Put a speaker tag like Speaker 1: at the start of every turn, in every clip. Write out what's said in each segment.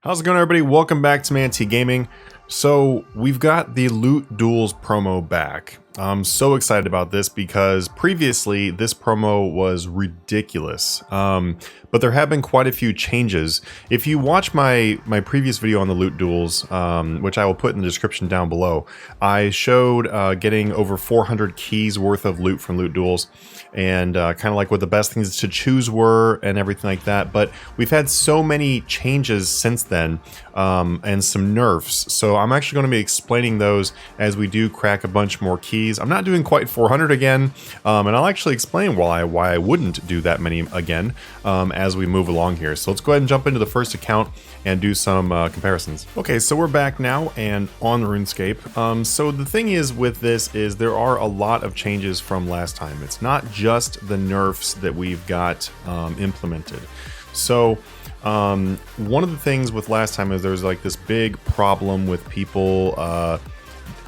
Speaker 1: How's it going, everybody? Welcome back to Manatee Gaming. So we've got the Loot Duels promo back. I'm so excited about this because previously this promo was ridiculous, but there have been quite a few changes. If you watch my previous video on the Loot Duels, which I will put in the description down below, I showed getting over 400 keys worth of loot from Loot Duels, and kind of like what the best things to choose were and everything like that. But we've had so many changes since then, and some nerfs. So I'm actually going to be explaining those as we do crack a bunch more keys. I'm not doing quite 400 again, and I'll actually explain why I wouldn't do that many again as we move along here. So let's go ahead and jump into the first account and do some comparisons. Okay, so we're back now and on RuneScape. So the thing is with this is there are a lot of changes from last time. It's not just the nerfs that we've got implemented. So one of the things with last time is there's like this big problem with people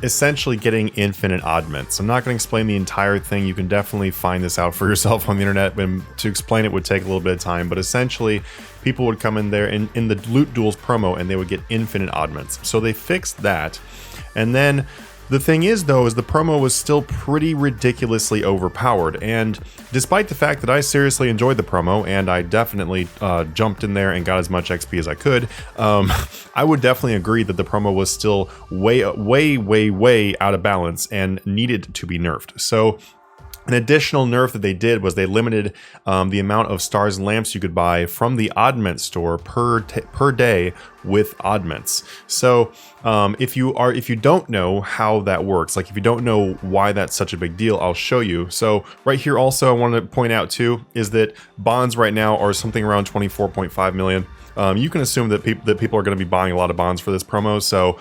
Speaker 1: essentially getting infinite oddments. I'm not going to explain the entire thing. You can definitely find this out for yourself on the internet, and to explain it would take a little bit of time, but essentially people would come in there in the Loot Duels promo and they would get infinite oddments. So they fixed that. And then the thing is, though, is the promo was still pretty ridiculously overpowered, and despite the fact that I seriously enjoyed the promo, and I definitely jumped in there and got as much XP as I could, I would definitely agree that the promo was still way out of balance and needed to be nerfed. So an additional nerf that they did was they limited the amount of stars and lamps you could buy from the oddment store per day with oddments. So if you don't know how that works, like if you don't know why that's such a big deal, I'll show you. So right here also I want to point out too is that bonds right now are something around 24.5 million. You can assume that people are going to be buying a lot of bonds for this promo, so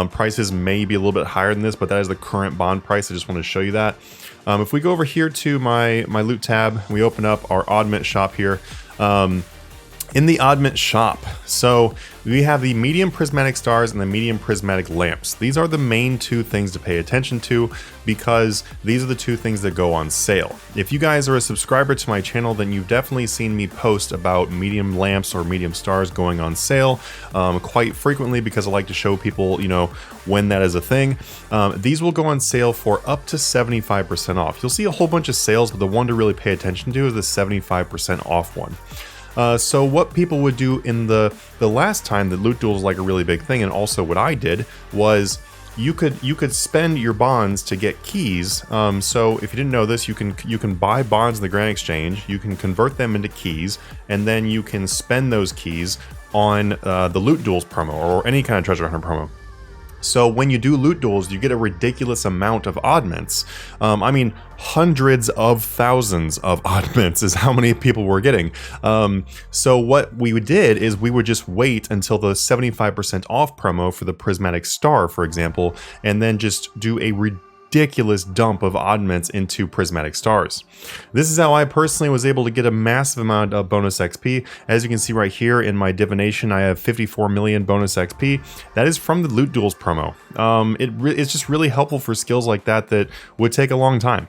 Speaker 1: prices may be a little bit higher than this, but that is the current bond price. I just want to show you that. If we go over here to my loot tab, we open up our oddment shop here. In the oddment shop, so we have the medium prismatic stars and the medium prismatic lamps. These are the main two things to pay attention to because these are the two things that go on sale. If you guys are a subscriber to my channel, then you've definitely seen me post about medium lamps or medium stars going on sale quite frequently because I like to show people, you know, when that is a thing. These will go on sale for up to 75% off. You'll see a whole bunch of sales, but the one to really pay attention to is the 75% off one. So what people would do in the last time that Loot Duels was like a really big thing, and also what I did, was you could spend your bonds to get keys. So if you didn't know this, you can buy bonds in the Grand Exchange, you can convert them into keys, and then you can spend those keys on the Loot Duels promo or any kind of treasure hunter promo. So when you do Loot Duels, you get a ridiculous amount of oddments. I mean, hundreds of thousands of oddments is how many people were getting. So what we did is we would just wait until the 75% off promo for the Prismatic Star, for example, and then just do a ridiculous dump of oddments into prismatic stars. This is how I personally was able to get a massive amount of bonus XP. As you can see right here in my divination, I have 54 million bonus XP. That is from the Loot Duels promo. It's just really helpful for skills like that that would take a long time.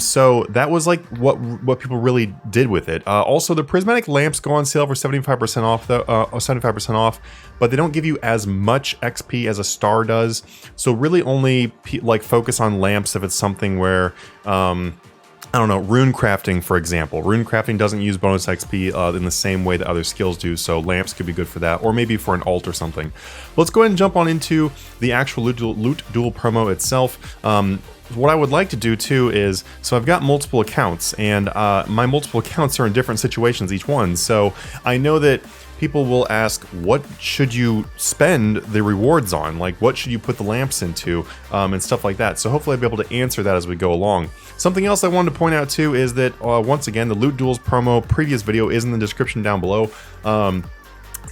Speaker 1: So that was like what people really did with it. Also, the prismatic lamps go on sale for 75% off, though, 75% off, but they don't give you as much XP as a star does. So really only like focus on lamps if it's something where I don't know, rune crafting, for example. Rune crafting doesn't use bonus XP in the same way that other skills do, so lamps could be good for that, or maybe for an alt or something. Let's go ahead and jump on into the actual Loot Duel promo itself. What I would like to do too is, so I've got multiple accounts, and my multiple accounts are in different situations, each one, so I know that people will ask, what should you spend the rewards on? Like, what should you put the lamps into, and stuff like that. So hopefully I'll be able to answer that as we go along. Something else I wanted to point out too is that, once again, the Loot Duels promo previous video is in the description down below.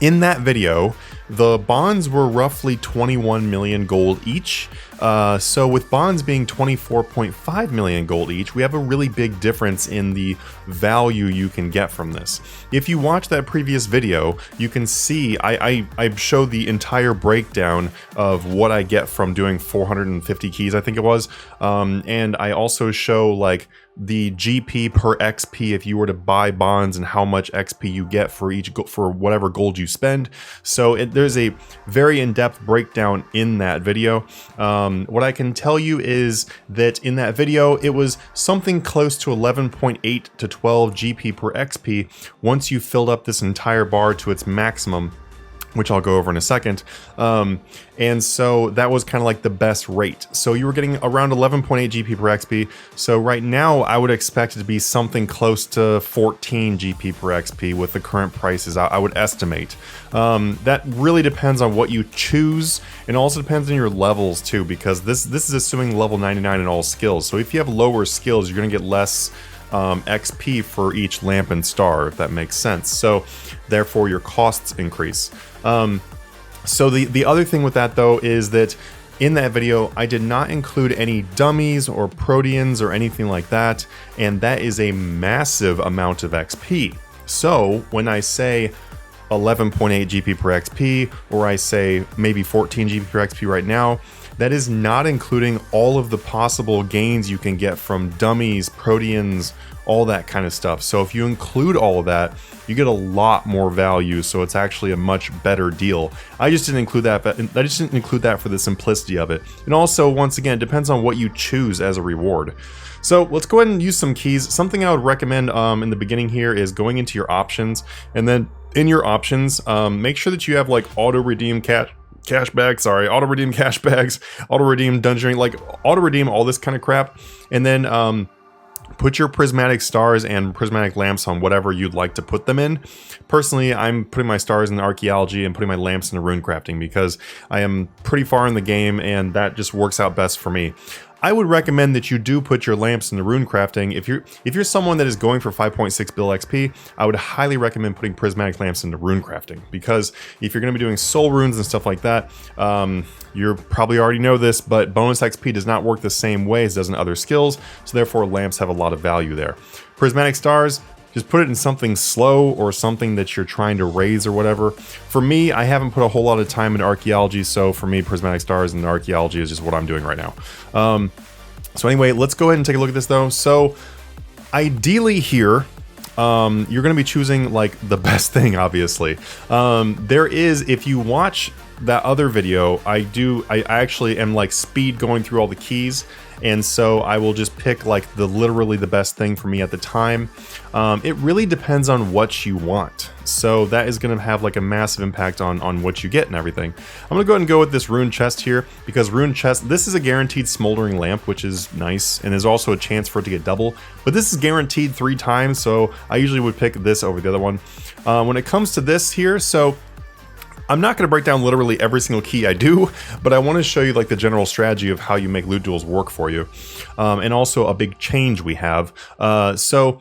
Speaker 1: In that video, the bonds were roughly 21 million gold each. So with bonds being 24.5 million gold each, we have a really big difference in the value you can get from this. If you watch that previous video, you can see I showed the entire breakdown of what I get from doing 450 keys, I think it was. And I also show like the GP per XP if you were to buy bonds and how much XP you get for for whatever gold you spend. So there's a very in-depth breakdown in that video. What I can tell you is that in that video, it was something close to 11.8 to 12 GP per XP once you filled up this entire bar to its maximum, which I'll go over in a second. And so that was kind of like the best rate. So you were getting around 11.8 GP per XP. So right now I would expect it to be something close to 14 GP per XP with the current prices, I would estimate. That really depends on what you choose, and also depends on your levels too, because this is assuming level 99 in all skills. So if you have lower skills, you're gonna get less XP for each lamp and star, if that makes sense. So therefore your costs increase. So the other thing with that though is that in that video I did not include any dummies or proteans or anything like that, and that is a massive amount of XP. So when I say 11.8 GP per XP, or I say maybe 14 GP per XP right now, that is not including all of the possible gains you can get from dummies, proteans, all that kind of stuff. So if you include all of that, you get a lot more value, so it's actually a much better deal. I just didn't include that, but I just didn't include that for the simplicity of it. And also, once again, it depends on what you choose as a reward. So let's go ahead and use some keys. Something I would recommend in the beginning here is going into your options, and then in your options, make sure that you have like auto redeem cash bags, auto redeem cash bags, auto redeem dungeoning, like auto redeem all this kind of crap, and then put your prismatic stars and prismatic lamps on whatever you'd like to put them in. Personally, I'm putting my stars in archaeology and putting my lamps into rune crafting because I am pretty far in the game and that just works out best for me. I would recommend that you do put your lamps in the rune crafting. If you're someone that is going for 5.6 bill XP, I would highly recommend putting prismatic lamps into rune crafting, because if you're going to be doing soul runes and stuff like that, you probably already know this, but bonus XP does not work the same way as it does in other skills, so therefore lamps have a lot of value there. Prismatic stars, just put it in something slow or something that you're trying to raise or whatever. For me, I haven't put a whole lot of time in archaeology, so for me, prismatic stars and archaeology is just what I'm doing right now. So anyway, let's go ahead and take a look at this though. So ideally here, you're going to be choosing like the best thing, obviously. There is, if you watch that other video, I actually am like speed going through all the keys, and so I will just pick like literally the best thing for me at the time. It really depends on what you want, so that is going to have like a massive impact on what you get and everything. I'm going to go ahead and go with this rune chest here, because rune chest, this is a guaranteed smoldering lamp, which is nice, and there's also a chance for it to get double, but this is guaranteed 3 times, so I usually would pick this over the other one. When it comes to this here, so I'm not going to break down literally every single key I do, but I want to show you like the general strategy of how you make loot duels work for you, and also a big change we have. So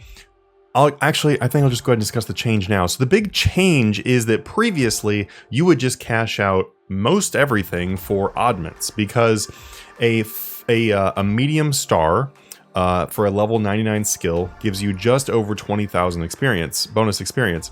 Speaker 1: I think I'll just go ahead and discuss the change now. So the big change is that previously you would just cash out most everything for oddments, because a medium star for a level 99 skill gives you just over 20,000 experience, bonus experience.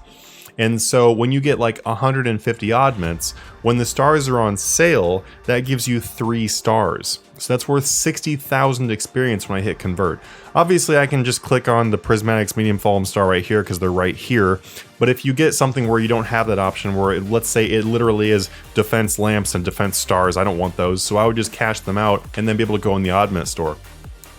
Speaker 1: And so when you get like 150 oddments, when the stars are on sale, that gives you 3 stars. So that's worth 60,000 experience when I hit convert. Obviously I can just click on the Prismatics medium fallen star right here because they're right here. But if you get something where you don't have that option, where let's say it literally is defense lamps and defense stars, I don't want those. So I would just cash them out and then be able to go in the oddment store.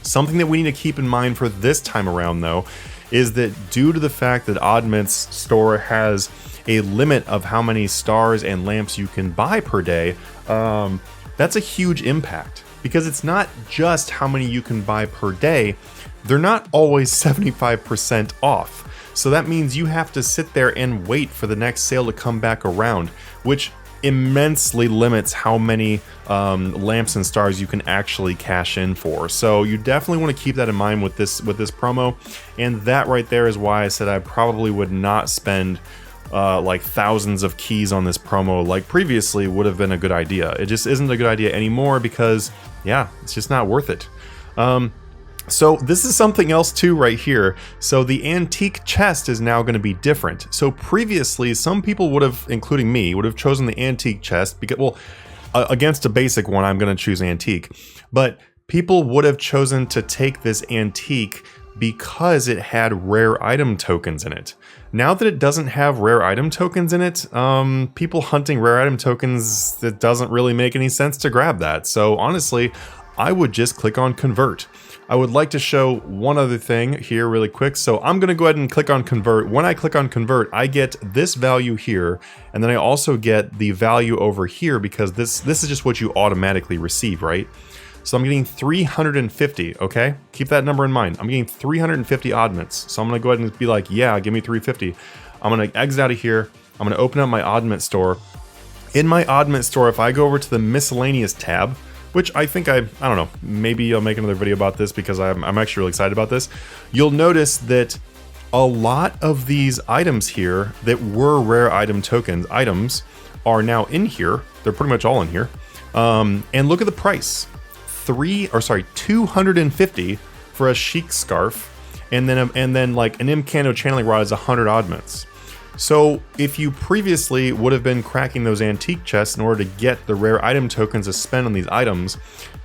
Speaker 1: Something that we need to keep in mind for this time around though, is that due to the fact that Oddment's store has a limit of how many stars and lamps you can buy per day, that's a huge impact, because it's not just how many you can buy per day, they're not always 75% off. So that means you have to sit there and wait for the next sale to come back around, which immensely limits how many lamps and stars you can actually cash in for. So you definitely want to keep that in mind with this promo, and that right there is why I said I probably would not spend like thousands of keys on this promo like previously would have been a good idea. It just isn't a good idea anymore, because yeah, it's just not worth it. So this is something else too right here. So the antique chest is now going to be different. So previously, some people would have, including me, would have chosen the antique chest because, well, against a basic one, I'm going to choose antique. But people would have chosen to take this antique because it had rare item tokens in it. Now that it doesn't have rare item tokens in it, people hunting rare item tokens, it doesn't really make any sense to grab that. So honestly, I would just click on convert. I would like to show one other thing here really quick. So I'm going to go ahead and click on convert. When I click on convert, I get this value here, and then I also get the value over here because this is just what you automatically receive, right? So I'm getting 350, okay? Keep that number in mind. I'm getting 350 oddments. So I'm gonna go ahead and be like, yeah, give me 350. I'm gonna exit out of here. I'm gonna open up my oddment store. In my oddment store, if I go over to the miscellaneous tab, which I think I don't know, maybe I'll make another video about this because I'm actually really excited about this. You'll notice that a lot of these items here that were rare item tokens, items are now in here. They're pretty much all in here. And look at the price. 250 for a chic scarf, and then like an Imcano channeling rod is 100 oddments. So if you previously would have been cracking those antique chests in order to get the rare item tokens to spend on these items,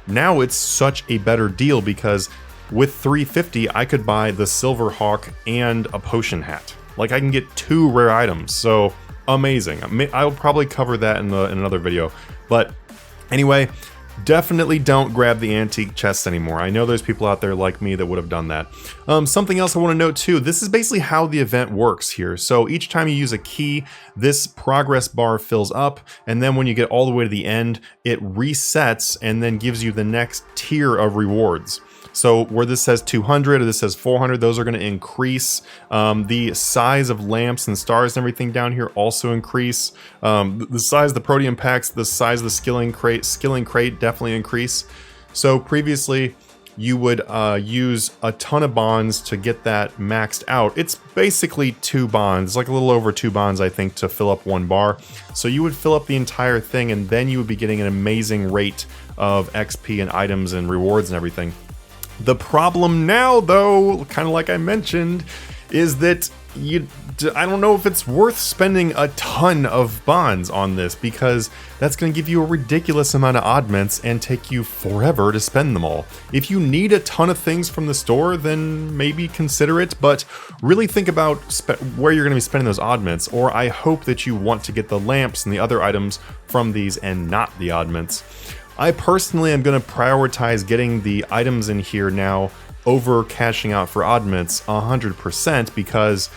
Speaker 1: now it's such a better deal because with 350 I could buy the Silver Hawk and a potion hat. Like I can get 2 rare items, so amazing. I'll probably cover that in another video, but anyway. Definitely don't grab the antique chests anymore. I know there's people out there like me that would have done that. Something else I want to note too, this is basically how the event works here. So each time you use a key, this progress bar fills up, and then when you get all the way to the end, it resets and then gives you the next tier of rewards. So where this says 200 or this says 400, those are going to increase. The size of lamps and stars and everything down here also increase. The size of the protean packs, the size of the skilling crate definitely increase. So previously you would use a ton of bonds to get that maxed out. It's basically 2 bonds, like a little over 2 bonds I think, to fill up 1 bar. So you would fill up the entire thing and then you would be getting an amazing rate of XP and items and rewards and everything. The problem now, though, kind of like I mentioned, is that I don't know if it's worth spending a ton of bonds on this because that's going to give you a ridiculous amount of oddments and take you forever to spend them all. If you need a ton of things from the store, then maybe consider it, but really think about where you're going to be spending those oddments, or I hope that you want to get the lamps and the other items from these and not the oddments. I personally am going to prioritize getting the items in here now over cashing out for oddments 100% because,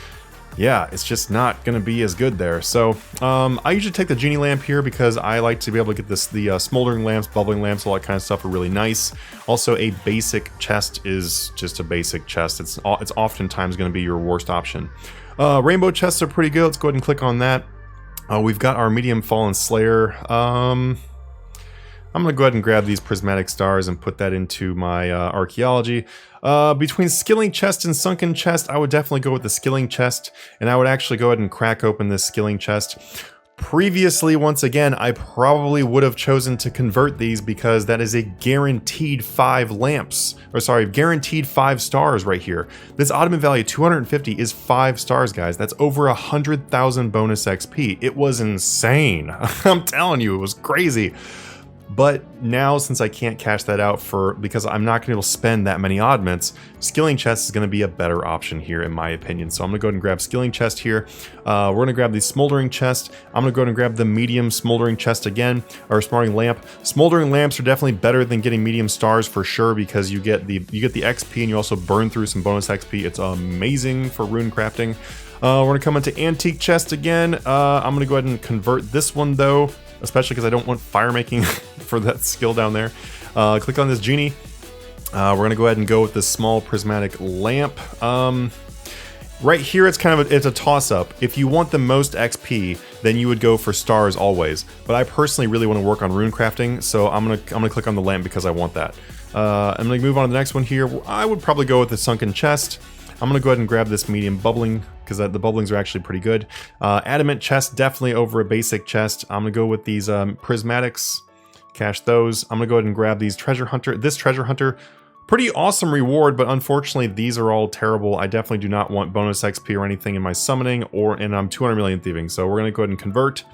Speaker 1: yeah, it's just not going to be as good there. So I usually take the genie lamp here because I like to be able to get the smoldering lamps, bubbling lamps, all that kind of stuff are really nice. Also, a basic chest is just a basic chest. It's oftentimes going to be your worst option. Rainbow chests are pretty good. Let's go ahead and click on that. We've got our medium fallen slayer. I'm going to go ahead and grab these prismatic stars and put that into my archaeology. Between skilling chest and sunken chest, I would definitely go with the skilling chest, and I would actually go ahead and crack open this skilling chest. Previously, once again, I probably would have chosen to convert these because that is a guaranteed 5 lamps, or sorry, guaranteed 5 stars right here. This oddment value 250 is 5 stars, guys. That's over 100,000 bonus XP. It was insane. I'm telling you, it was crazy. But now, since I can't cash that out because I'm not going to be able to spend that many oddments, skilling chest is going to be a better option here, in my opinion. So I'm going to go ahead and grab skilling chest here. We're going to grab the smoldering chest. I'm going to go ahead and grab the medium smoldering chest again, or smoldering lamp. Smoldering lamps are definitely better than getting medium stars for sure because you get the XP and you also burn through some bonus XP. It's amazing for rune crafting. We're going to come into antique chest again. I'm going to go ahead and convert this one though, especially because I don't want fire making for that skill down there. Click on this genie. We're gonna go ahead and go with this small prismatic lamp. Right here, it's a toss-up. If you want the most XP, then you would go for stars always. But I personally really want to work on rune crafting, so I'm gonna click on the lamp because I want that. I'm gonna move on to the next one here. I would probably go with the sunken chest. I'm gonna go ahead and grab this medium bubbling because the bubblings are actually pretty good. Adamant chest, definitely over a basic chest. I'm gonna go with these prismatics, cache those. I'm gonna go ahead and grab these treasure hunter. This treasure hunter, pretty awesome reward, but unfortunately these are all terrible. I definitely do not want bonus XP or anything in my summoning, and I'm 200 million thieving. So we're gonna go ahead and convert.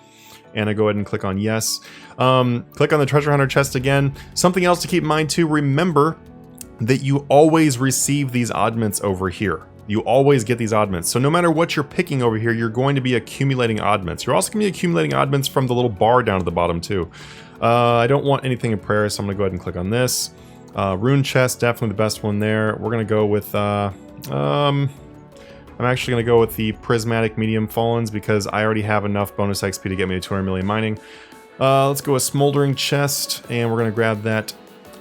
Speaker 1: And I go ahead and click on yes. Click on the treasure hunter chest again. Something else to keep in mind too, remember, that you always receive these oddments over here. You always get these oddments. So no matter what you're picking over here, you're going to be accumulating oddments. You're also going to be accumulating oddments from the little bar down at the bottom too. I don't want anything in prayer, so I'm going to go ahead and click on this. Rune chest, definitely the best one there. We're going to go with... I'm actually going to go with the prismatic medium fallens because I already have enough bonus XP to get me to 200 million mining. Let's go with smoldering chest, and we're going to grab that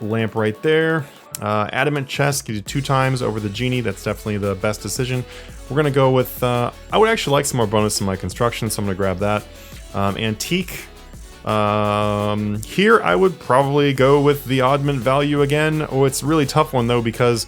Speaker 1: lamp right there. Adamant chest gives you 2 times over the genie. That's definitely the best decision. We're going to go with... I would actually like some more bonus in my construction, so I'm going to grab that. Antique. Here I would probably go with the oddment value again. Oh, it's a really tough one though, because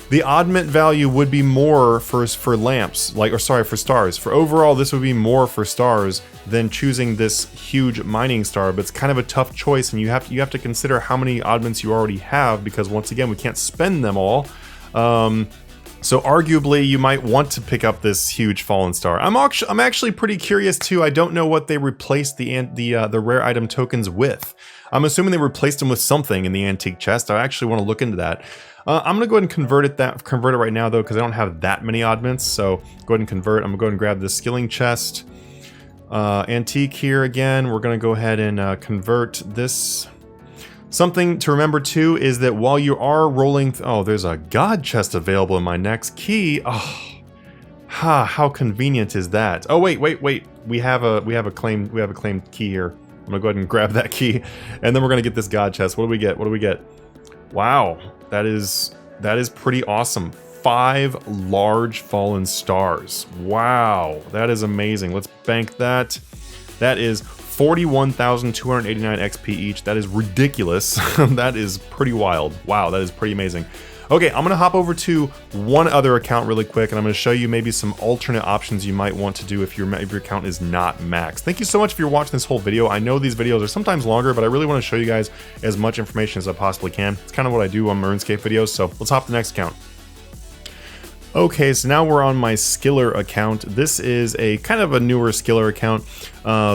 Speaker 1: the oddment value would be more for lamps, for stars. For overall, this would be more for stars than choosing this huge mining star, but it's kind of a tough choice, and you have to consider how many oddments you already have, because once again, we can't spend them all. So arguably, you might want to pick up this huge fallen star. I'm actually pretty curious too. I don't know what they replaced the rare item tokens with. I'm assuming they replaced them with something in the antique chest. I actually want to look into that. I'm gonna go ahead and convert it right now though, because I don't have that many oddments. So go ahead and convert. I'm gonna go ahead and grab the skilling chest. Antique here again. We're gonna go ahead and convert this. Something to remember too is that while you are rolling, oh, there's a god chest available in my next key. Oh, how convenient is that? Oh wait. We have a claimed key here. I'm gonna go ahead and grab that key, and then we're gonna get this god chest. What do we get? What do we get? Wow, that is pretty awesome. 5 large fallen stars. Wow, that is amazing. Let's bank that. That is 41,289 XP each. That is ridiculous. That is pretty wild. Wow, that is pretty amazing. Okay, I'm gonna hop over to one other account really quick, and I'm gonna show you maybe some alternate options you might want to do if your account is not maxed. Thank you so much for watching this whole video. I know these videos are sometimes longer, but I really want to show you guys as much information as I possibly can. It's kind of what I do on Runescape videos, so let's hop to the next account. Okay, so now we're on my Skiller account. This is a kind of a newer Skiller account.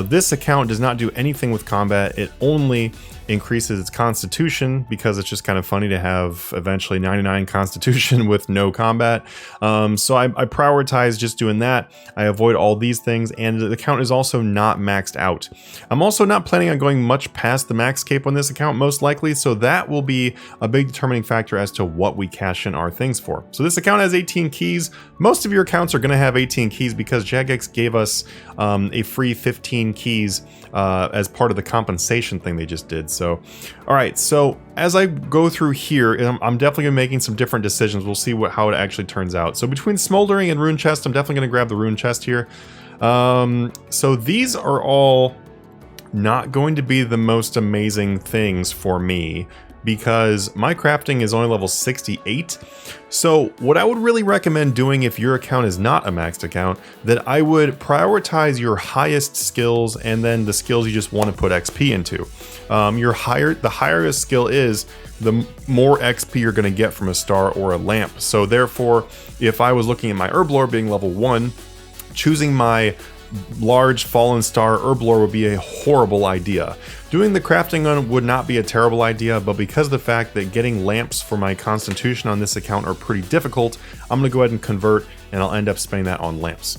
Speaker 1: This account does not do anything with combat. It only increases its constitution, because it's just kind of funny to have eventually 99 constitution with no combat. So I prioritize just doing that. I avoid all these things, and the account is also not maxed out. I'm also not planning on going much past the max cape on this account, most likely, so that will be a big determining factor as to what we cash in our things for. So this account has 18 keys. Most of your accounts are going to have 18 keys because Jagex gave us a free 15 keys as part of the compensation thing they just did. So, all right. So as I go through here, I'm definitely gonna be making some different decisions. We'll see how it actually turns out. So between smoldering and rune chest, I'm definitely gonna grab the rune chest here. So these are all not going to be the most amazing things for me, because my crafting is only level 68. So what I would really recommend doing if your account is not a maxed account, that I would prioritize your highest skills and then the skills you just want to put XP into. The higher a skill is, the more XP you're going to get from a star or a lamp. So therefore, if I was looking at my Herblore being level 1, choosing my large fallen star Herblore would be a horrible idea. Doing the crafting on would not be a terrible idea, but because of the fact that getting lamps for my constitution on this account are pretty difficult, I'm going to go ahead and convert, and I'll end up spending that on lamps.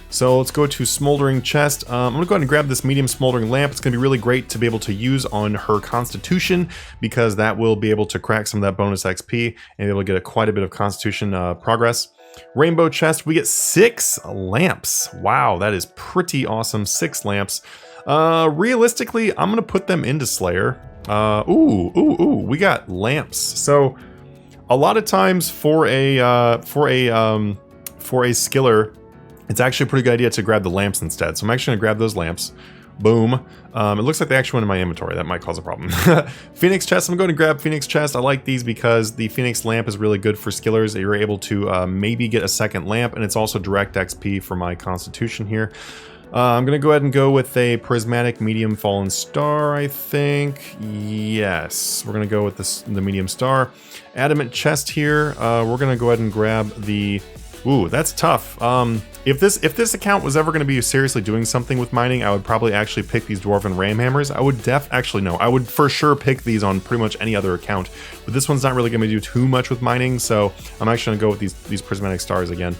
Speaker 1: So let's go to smoldering chest. I'm going to go ahead and grab this medium smoldering lamp. It's going to be really great to be able to use on her constitution, because that will be able to crack some of that bonus XP and be able to get quite a bit of constitution progress. Rainbow chest, we get 6 lamps. Wow, that is pretty awesome. 6 lamps. Realistically, I'm gonna put them into Slayer. We got lamps. So a lot of times for a skiller, it's actually a pretty good idea to grab the lamps instead. So I'm actually gonna grab those lamps. Boom. It looks like they actually went in my inventory. That might cause a problem. Phoenix chest. I'm going to grab Phoenix chest. I like these because the Phoenix lamp is really good for skillers. You're able to maybe get a second lamp, and it's also direct XP for my constitution here. I'm going to go ahead and go with a prismatic medium fallen star, I think. Yes, we're going to go with the medium star. Adamant chest here. We're going to go ahead and grab the... Ooh, that's tough. If this account was ever going to be seriously doing something with mining, I would probably actually pick these Dwarven Ram Hammers. I would actually no, I would for sure pick these on pretty much any other account. But this one's not really going to do too much with mining, so I'm actually going to go with these Prismatic Stars again.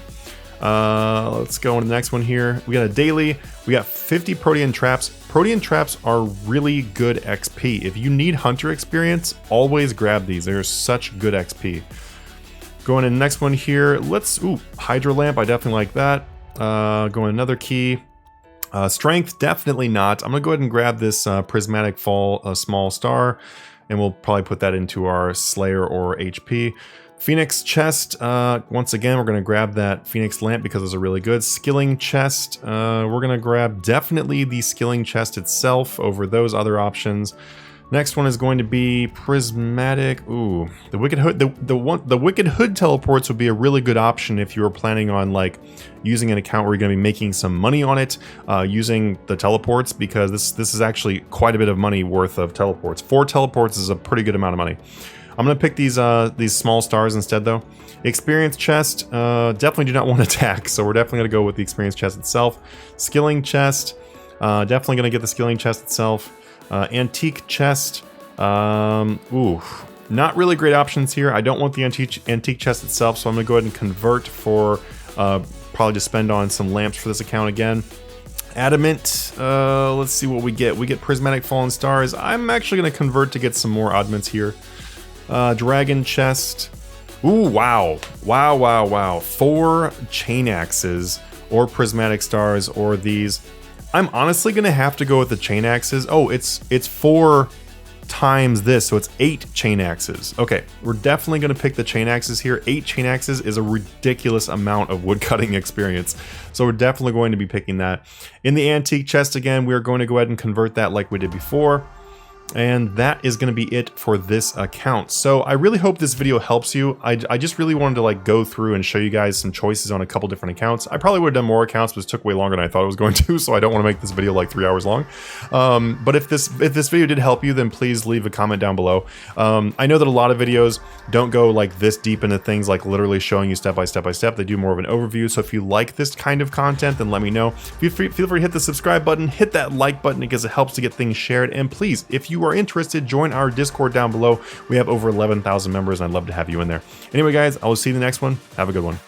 Speaker 1: Let's go on to the next one here. We got a daily. We got 50 Protean Traps. Protean Traps are really good XP. If you need Hunter experience, always grab these. They're such good XP. Going to the next one here. Hydro Lamp. I definitely like that. Going another key. Strength, definitely not. I'm gonna go ahead and grab this Prismatic Fall small star, and we'll probably put that into our Slayer or HP. Phoenix Chest, once again, we're gonna grab that Phoenix Lamp because those are really good. Skilling Chest, we're gonna grab definitely the Skilling Chest itself over those other options. Next one is going to be Prismatic. Ooh, the Wicked Hood. The Wicked Hood teleports would be a really good option if you were planning on like using an account where you're going to be making some money on it, using the teleports, because this is actually quite a bit of money worth of teleports. 4 teleports is a pretty good amount of money. I'm going to pick these small stars instead though. Experience Chest, definitely do not want to attack, so we're definitely going to go with the Experience Chest itself. Skilling Chest, definitely going to get the Skilling Chest itself. Antique Chest, not really great options here. I don't want the antique chest itself, so I'm gonna go ahead and convert for probably to spend on some lamps for this account again. Adamant, let's see what we get. We get Prismatic Fallen Stars. I'm actually gonna convert to get some more oddments here. Dragon Chest. Ooh, wow. 4 Chain Axes or Prismatic Stars or these. I'm honestly gonna have to go with the Chain Axes. Oh, it's 4 times this, so it's 8 Chain Axes. Okay, we're definitely gonna pick the Chain Axes here. 8 Chain Axes is a ridiculous amount of woodcutting experience, so we're definitely going to be picking that. In the Antique Chest again, we are going to go ahead and convert that like we did before. And that is going to be it for this account. So I really hope this video helps you. I just really wanted to like go through and show you guys some choices on a couple different accounts. I probably would have done more accounts, but it took way longer than I thought it was going to, so I don't want to make this video like 3 hours long. But if this video did help you, then please leave a comment down below. I know that a lot of videos don't go like this deep into things, like literally showing you step by step. They do more of an overview. So if you like this kind of content, then let me know. Feel free to hit the subscribe button, hit that like button because it helps to get things shared. And please, if you are interested, join our Discord down below. We have over 11,000 members and I'd love to have you in there. Anyway guys, I will see you in the next one. Have a good one.